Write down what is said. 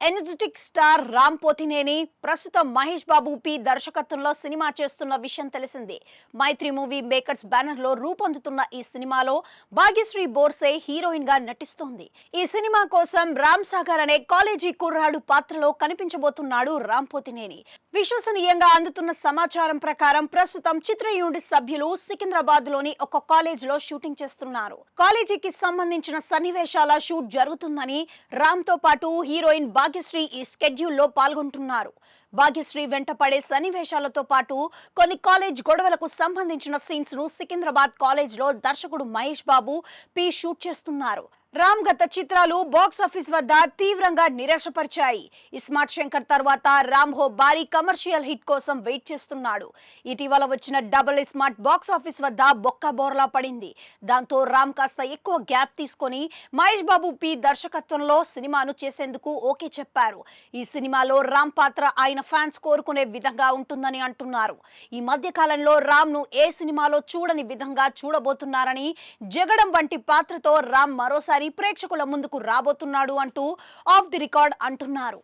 Energetic star Ram Pothineni ప్రస్తుతం Mahesh Babu P దర్శకత్వంలో cinema చేస్తున్న విషయం తెలిసిందే. మైత్రి మూవీ మేకర్స్ బ్యానర్ లో రూపొందుతున్న ఈ సినిమాలో భాగ్యశ్రీ బోర్సే హీరోయిన్ గా నటిస్తోంది. ఈ సినిమా కోసం రామ్ సాగర్ అనే కాలేజీ కుర్రాడు పాత్రలో కనిపించబోతున్నాడు రామ్ పోతినేని. విశ్వసనీయంగా అందుతున్న సమాచారం ప్రకారం ప్రస్తుతం చిత్ర యూనిట్ సభ్యులు సికింద్రాబాద్ లోని ఒక కాలేజ్ లో షూటింగ్ చేస్తున్నారు. కాలేజీకి సంబంధించిన సన్నివేశాల షూట్ జరుగుతుందని రామ్ తో పాటు హీరోయిన్ భాగ్యశ్రీ ఈ స్కెడ్యూల్లో పాల్గొంటున్నారు. భాగ్యశ్రీ వెంట పడే సన్నివేశాలతో పాటు కొన్ని కాలేజ్ గొడవలకు సంబంధించిన సీన్స్ ను సికింద్రాబాద్ కాలేజ్ లో దర్శకుడు మహేష్ బాబు షూట్ చేస్తున్నారు. రామ్ గత చిత్రాలు బాక్స్ ఆఫీస్ వద్ద తీవ్రంగా నిరాశపరిచాయి. ఇస్మార్ట్ శంకర్ తర్వాత రామ్ హో భారీ కమర్షియల్ హిట్ కోసం వెయిట్ చేస్తున్నాడు. ఇటీవల వచ్చిన డబుల్ ఇస్మార్ట్ బాక్స్ ఆఫీస్ వద్ద బొక్క బోర్లా పడింది. దాంతో రామ్ కాస్త ఎక్కువ గ్యాప్ తీసుకొని మహేష్ బాబు పి దర్శకత్వంలో సినిమాను చేసేందుకు ఓకే చెప్పారు. ఈ సినిమాలో రామ్ పాత్ర ఆయన ఫ్యాన్స్ కోరుకునే విధంగా ఉంటుందని అంటున్నారు. ఈ మధ్య కాలంలో రామ్ ను ఏ సినిమాలో చూడని విధంగా చూడబోతున్నారని, జగడం వంటి పాత్రతో రామ్ మరోసారి ప్రేక్షకుల ముందుకు రాబోతున్నాడు అంటూ ఆఫ్ ది రికార్డ్ అంటున్నారు.